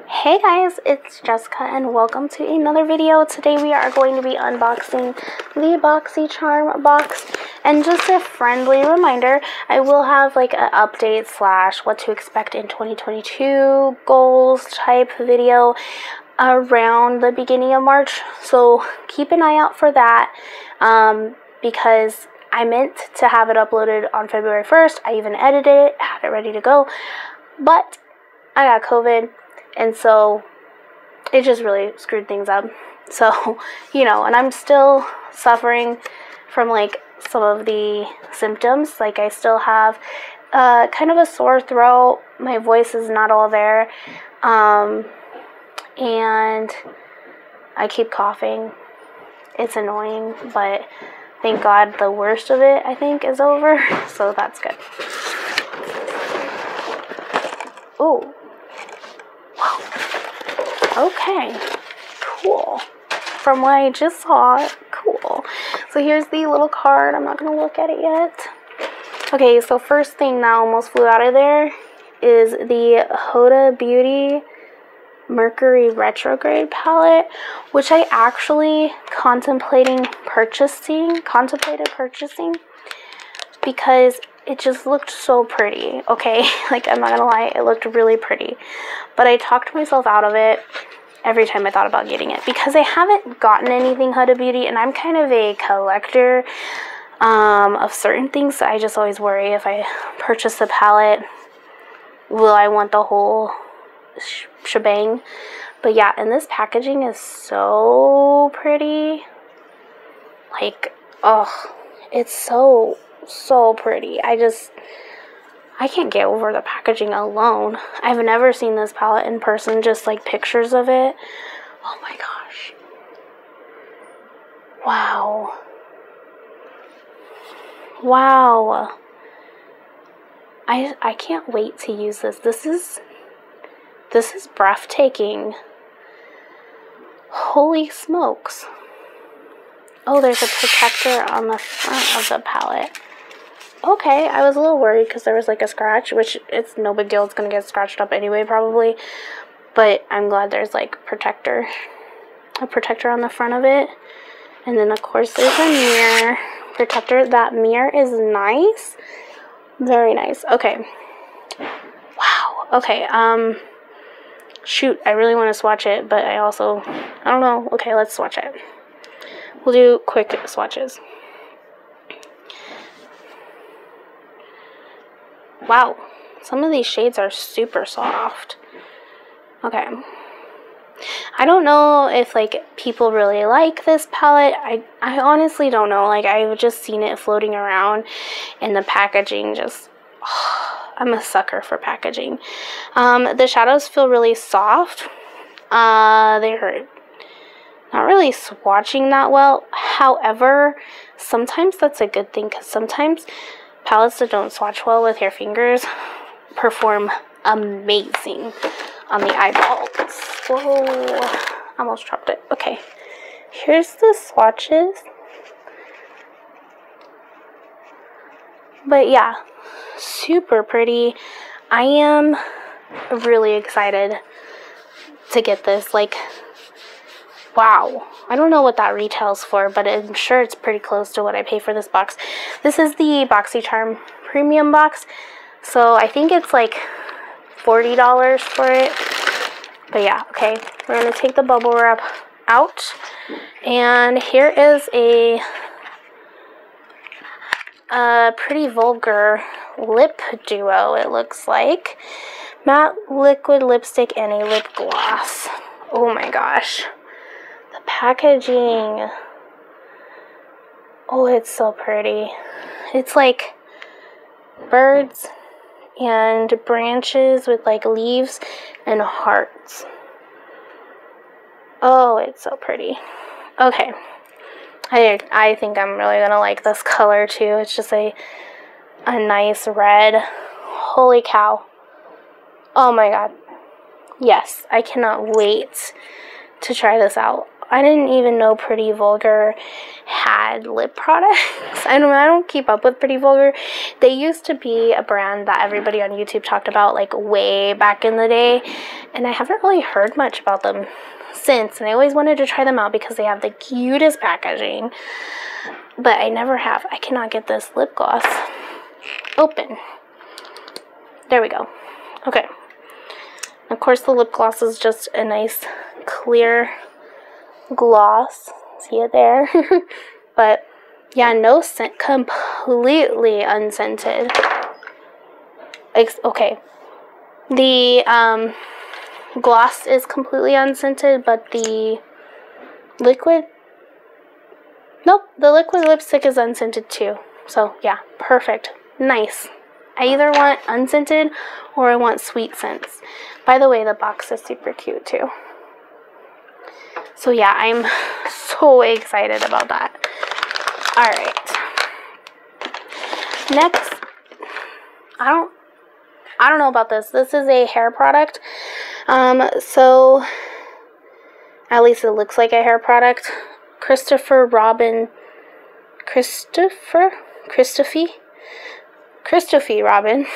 Hey guys, it's Jessica and welcome to another video. Today we are going to be unboxing the BoxyCharm box, and just a friendly reminder, I will have like an update slash what to expect in 2022 goals type video around the beginning of March, so keep an eye out for that because I meant to have it uploaded on February 1st. I even edited it, had it ready to go, but I got COVID. And so it just really screwed things up. So, and I'm still suffering from like some of the symptoms. Like I still have kind of a sore throat. My voice is not all there. And I keep coughing. It's annoying, but thank God the worst of it, I think, is over. So that's good. Oh. Okay, cool. From what I just saw, cool. So here's the little card. I'm not going to look at it yet. Okay, so first thing that almost flew out of there is the Huda Beauty Mercury Retrograde palette, which I actually contemplated purchasing because it just looked so pretty, okay? Like, I'm not gonna lie, it looked really pretty. But I talked myself out of it every time I thought about getting it because I haven't gotten anything Huda Beauty, and I'm kind of a collector of certain things, so I just always worry if I purchase a palette, will I want the whole shebang? But yeah, and this packaging is so pretty. Like, oh, it's so pretty. I can't get over the packaging alone. I've never seen this palette in person, just like pictures of it. Oh my gosh. Wow. Wow. I can't wait to use this. This is breathtaking. Holy smokes. Oh, there's a protector on the front of the palette. Okay, I was a little worried because there was like a scratch, which it's no big deal. It's going to get scratched up anyway, probably. But I'm glad there's like a protector on the front of it. And then, of course, there's a mirror protector. That mirror is nice. Very nice. Okay. Wow. Okay, shoot, I really want to swatch it, but I don't know. Okay, let's swatch it. We'll do quick swatches. Wow, some of these shades are super soft. Okay. I don't know if like people really like this palette. I honestly don't know. Like, I've just seen it floating around, and the packaging just I'm a sucker for packaging. The shadows feel really soft. They're not really swatching that well. However, sometimes that's a good thing, because sometimes palettes that don't swatch well with your fingers perform amazing on the eyeballs. Whoa, almost dropped it. Okay, here's the swatches. But yeah, super pretty. I am really excited to get this. Like, wow. I don't know what that retails for, but I'm sure it's pretty close to what I pay for this box. This is the BoxyCharm premium box, so I think it's like $40 for it. But yeah, okay. We're going to take the bubble wrap out. And here is a pretty vulgar lip duo, it looks like. Matte liquid lipstick and a lip gloss. Oh my gosh. The packaging. Oh, it's so pretty. It's like birds and branches with like leaves and hearts. Oh, it's so pretty. Okay. I think I'm really gonna like this color too. It's just a nice red. Holy cow. Oh my god. Yes, I cannot wait to try this out. I didn't even know Pretty Vulgar had lip products. I don't keep up with Pretty Vulgar. They used to be a brand that everybody on YouTube talked about like way back in the day, and I haven't really heard much about them since, and I always wanted to try them out because they have the cutest packaging, but I never have. I cannot get this lip gloss open. There we go. Okay. Of course, the lip gloss is just a nice clear gloss. See it there? But yeah, no scent, completely unscented. Okay. The gloss is completely unscented, but the liquid, nope, the liquid lipstick is unscented too. So yeah, perfect. Nice. I either want unscented or I want sweet scents. By the way, the box is super cute too. So yeah, I'm so excited about that. Alright. Next, I don't know about this. This is a hair product. So at least it looks like a hair product. Christopher Robin Robin.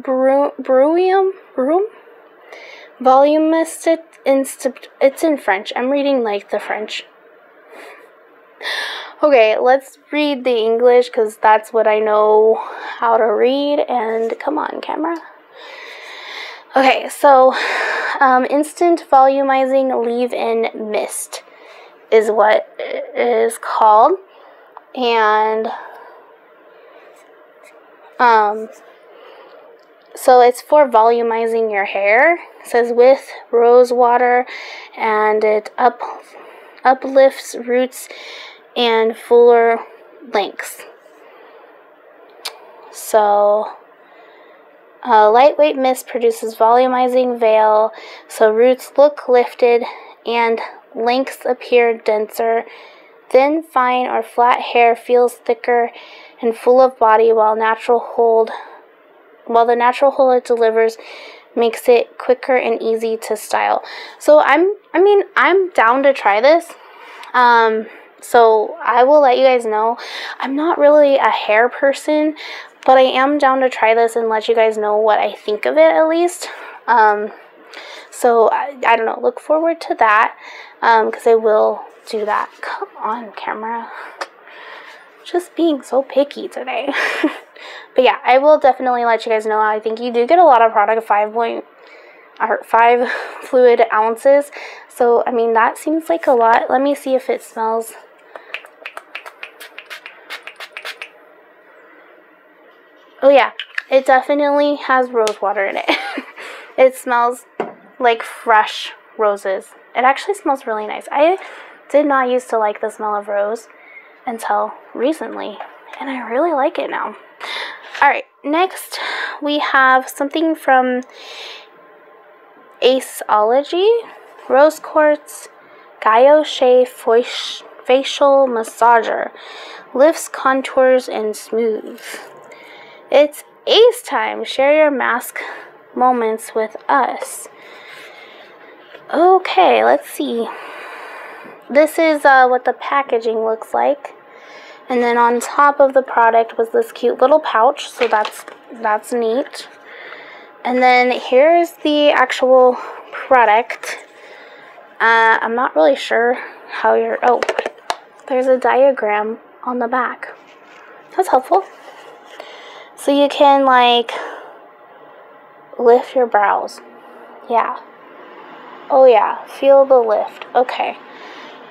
Broom Volumizing. It's in French. I'm reading like the French. Okay, let's read the English because that's what I know how to read. And come on, camera. Okay, so Instant Volumizing Leave-In Mist is what it is called. And so it's for volumizing your hair. It says with rose water, and it uplifts roots and fuller lengths. So lightweight mist produces volumizing veil, so roots look lifted and lengths appear denser. Thin, fine, or flat hair feels thicker and full of body, while the natural hold it delivers makes it quicker and easy to style. So I'm down to try this. So I will let you guys know. I'm not really a hair person, but I am down to try this and let you guys know what I think of it at least. So I don't know. Look forward to that because I will do that. Come on, camera. Just being so picky today. But yeah, I will definitely let you guys know. I think you do get a lot of product, 5 fluid ounces. So I mean, that seems like a lot. Let me see if it smells. Oh yeah, it definitely has rose water in it. It smells like fresh roses. It actually smells really nice. I did not used to like the smell of rose until recently, and I really like it now. Alright, next we have something from Aceology. Rose Quartz Gaioshea Facial Massager. Lifts, contours, and smooths. It's Ace time. Share your mask moments with us. Okay, let's see. This is what the packaging looks like. And then on top of the product was this cute little pouch, so that's neat. And then here's the actual product. I'm not really sure how you're... Oh, there's a diagram on the back. That's helpful. So you can, like, lift your brows. Yeah. Oh, yeah. Feel the lift. Okay.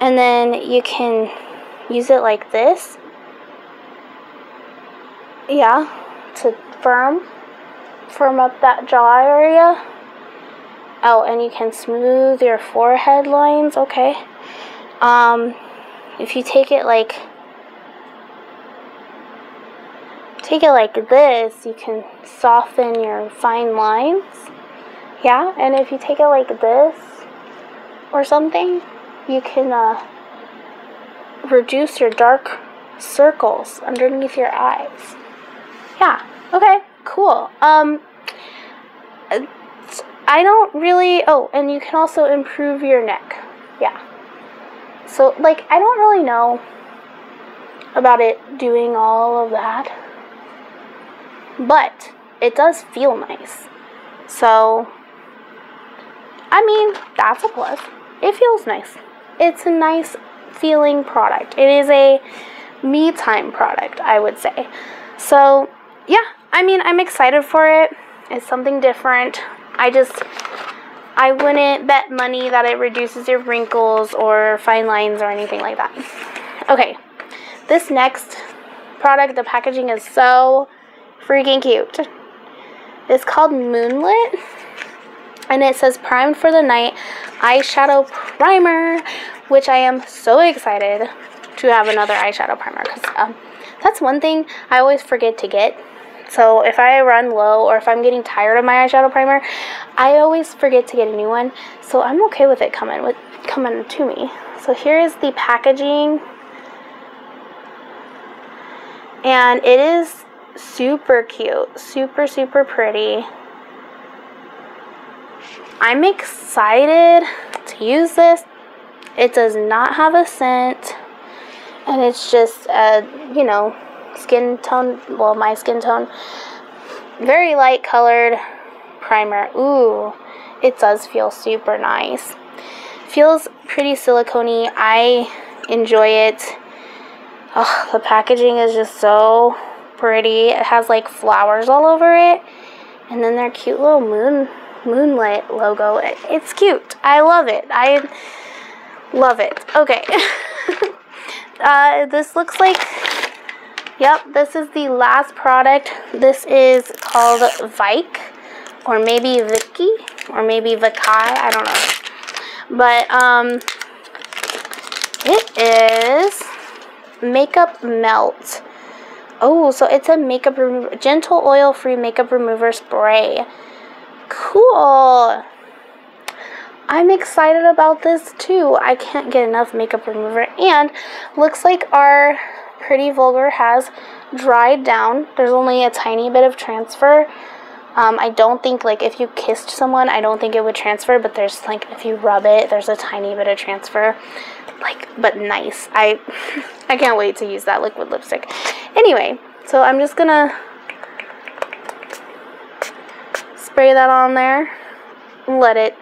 And then you can use it like this. Yeah. To firm up that jaw area. Oh, and you can smooth your forehead lines. Okay. If you take it like this, you can soften your fine lines. Yeah, and if you take it like this or something, you can reduce your dark circles underneath your eyes. Yeah, okay, cool. I don't really... Oh, and you can also improve your neck. Yeah. So, like, I don't really know about it doing all of that, but it does feel nice. So, I mean, that's a plus. It feels nice. It's a nice feeling product. It is a me time product, I would say. So, yeah, I mean, I'm excited for it. It's something different. I wouldn't bet money that it reduces your wrinkles or fine lines or anything like that. Okay, this next product, the packaging is so freaking cute. It's called Moonlit, and it says Primed for the Night Eyeshadow Primer, which I am so excited to have another eyeshadow primer, because that's one thing I always forget to get. So if I run low or if I'm getting tired of my eyeshadow primer, I always forget to get a new one. So I'm okay with it coming to me. So here is the packaging, and it is super cute, super pretty. I'm excited to use this. It does not have a scent, and it's just a, you know, skin tone, well, my skin tone, very light colored primer. Ooh, it does feel super nice. Feels pretty silicone-y. I enjoy it. Oh, the packaging is just so pretty. It has like flowers all over it, and then their cute little Moonlit logo. It's cute. I love it. I love it. Okay. This looks like, yep, this is the last product. This is called Vike, or maybe Vicky, or maybe Vikai, I don't know. But it is Makeup Melt. Oh, so it's a makeup remover, gentle oil-free makeup remover spray. Cool. I'm excited about this too. I can't get enough makeup remover, and looks like our Pretty Vulgar has dried down. There's only a tiny bit of transfer. I don't think, like, if you kissed someone, I don't think it would transfer, but there's, like, if you rub it, there's a tiny bit of transfer. Like, but nice. I can't wait to use that liquid lipstick. Anyway, so I'm just gonna spray that on there. Let it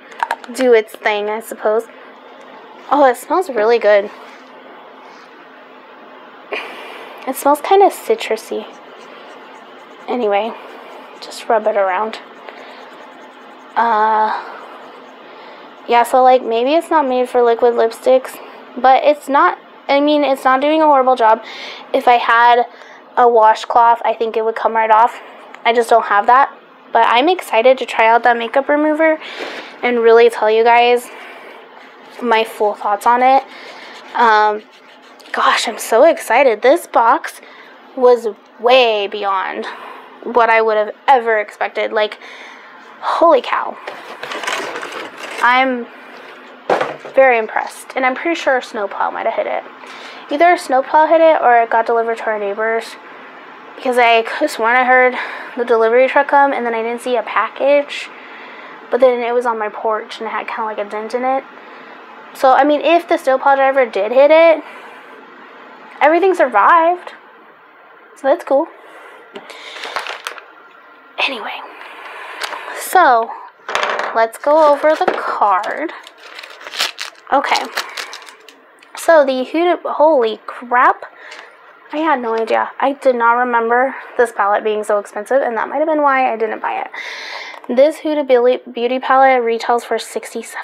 do its thing, I suppose. Oh, it smells really good. It smells kind of citrusy. Anyway, just rub it around. Yeah, so like maybe it's not made for liquid lipsticks, but it's not, I mean, it's not doing a horrible job. If I had a washcloth, I think it would come right off. I just don't have that. But I'm excited to try out that makeup remover and really tell you guys my full thoughts on it. Gosh, I'm so excited. This box was way beyond what I would have ever expected. Like, holy cow. I'm very impressed. And I'm pretty sure a snowplow might have hit it. Either a snowplow hit it or it got delivered to our neighbors. Because I could have sworn I heard the delivery truck come and then I didn't see a package. But then it was on my porch and it had kind of like a dent in it. So, I mean, if the snowplow driver did hit it, everything survived. So that's cool. Anyway, so let's go over the card. Okay. So the holy crap. I had no idea. I did not remember this palette being so expensive, and that might have been why I didn't buy it. This Huda Beauty palette retails for $67.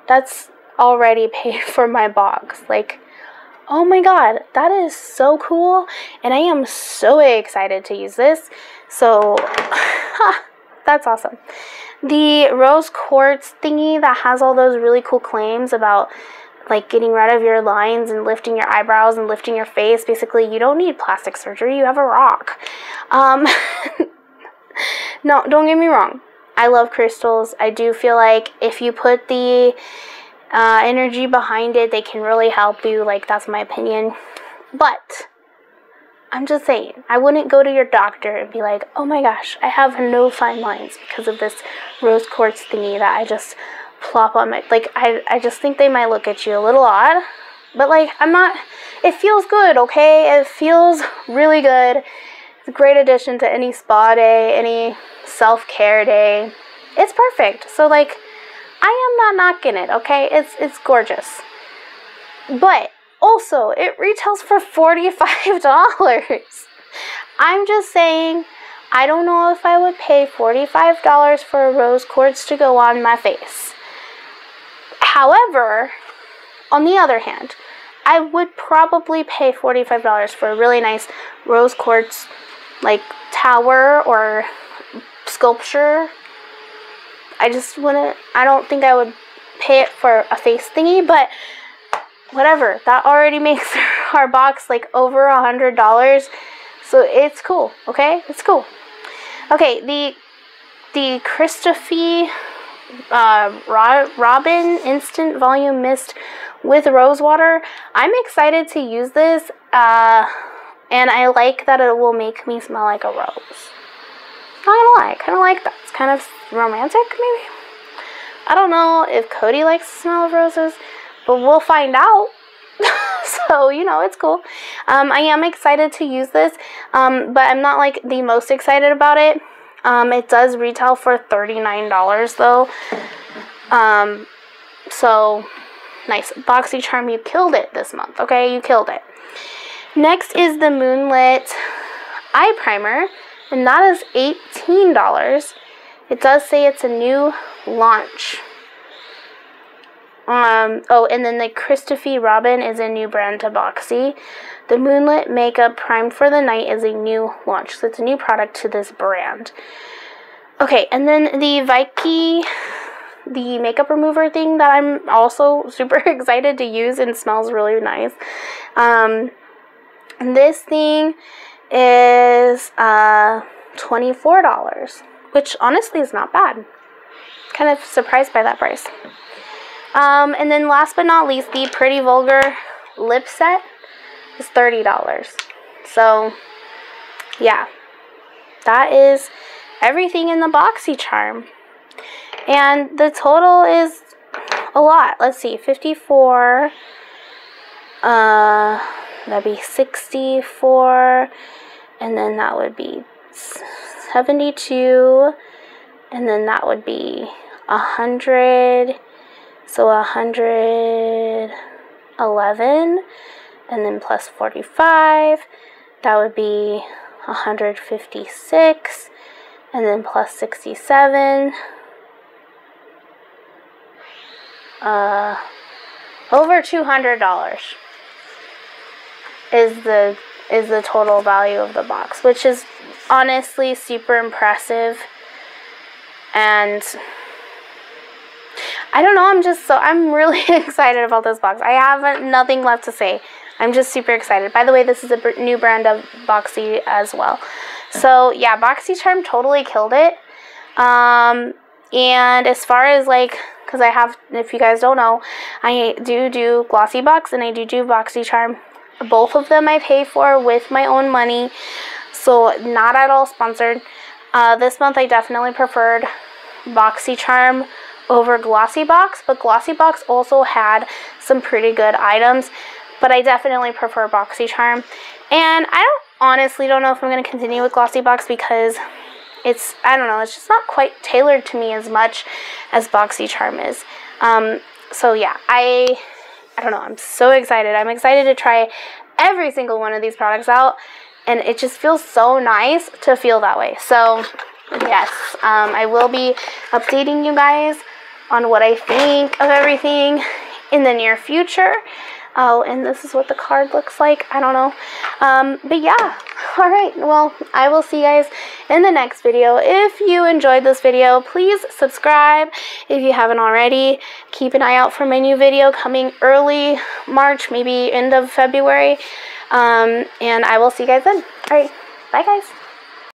That's already paid for my box. Like, oh my god, that is so cool, and I am so excited to use this. So, that's awesome. The rose quartz thingy that has all those really cool claims about like getting rid of your lines and lifting your eyebrows and lifting your face. Basically, you don't need plastic surgery. You have a rock. No, don't get me wrong. I love crystals. I do feel like if you put the energy behind it, they can really help you. Like, that's my opinion. But I'm just saying, I wouldn't go to your doctor and be like, oh my gosh, I have no fine lines because of this rose quartz thingy that I just plop on my, like, I just think they might look at you a little odd. But, like, I'm not, it feels good, okay? It feels really good. It's a great addition to any spa day, any self-care day. It's perfect. So, like, I am not knocking it, okay? It's gorgeous. But, also, it retails for $45. I'm just saying, I don't know if I would pay $45 for a rose quartz to go on my face. However, on the other hand, I would probably pay $45 for a really nice rose quartz, like, tower or sculpture. I just wouldn't, I don't think I would pay it for a face thingy, but whatever. That already makes our box, like, over $100. So it's cool, okay? It's cool. Okay, the Christophe Robin Instant Volume Mist with rose water. I'm excited to use this, and I like that it will make me smell like a rose. Not gonna lie, I kind of like that. It's kind of romantic, maybe? I don't know if Cody likes the smell of roses, but we'll find out. So, you know, it's cool. I am excited to use this, but I'm not, like, the most excited about it. It does retail for $39, though. So, nice. BoxyCharm, you killed it this month, okay? You killed it. Next is the Moonlit Eye Primer, and that is $18. It does say it's a new launch. Oh, and then the Christophe Robin is a new brand to Boxy. The Moonlit Makeup Prime for the Night is a new launch, so it's a new product to this brand. Okay, and then the Vicky, the makeup remover thing that I'm also super excited to use and smells really nice. This thing is $24, which honestly is not bad. Kind of surprised by that price. And then last but not least, the Pretty Vulgar lip set is $30. So, yeah. That is everything in the BoxyCharm. And the total is a lot. Let's see, 54. That'd be 64. And then that would be 72. And then that would be 100. So 111, and then plus 45, that would be 156, and then plus 67, over $200 is the total value of the box, which is honestly super impressive. And I don't know, I'm really excited about this box. I have nothing left to say. I'm just super excited. By the way, this is a new brand of Boxy as well. So, yeah, BoxyCharm totally killed it. And as far as, like, because I have, if you guys don't know, I do Glossy Box and I do BoxyCharm. Both of them I pay for with my own money. So, not at all sponsored. This month I definitely preferred BoxyCharm over Glossy Box, but Glossy Box also had some pretty good items, but I definitely prefer BoxyCharm. And I honestly don't know if I'm going to continue with Glossy Box because it's, I don't know, it's just not quite tailored to me as much as BoxyCharm is. So yeah, I don't know, I'm so excited. I'm excited to try every single one of these products out, and it just feels so nice to feel that way. So yes, I will be updating you guys on what I think of everything in the near future. Oh, and this is what the card looks like. I don't know. But yeah. Alright, well, I will see you guys in the next video. If you enjoyed this video, please subscribe if you haven't already. Keep an eye out for my new video coming early March, maybe end of February. And I will see you guys then. Alright, bye guys.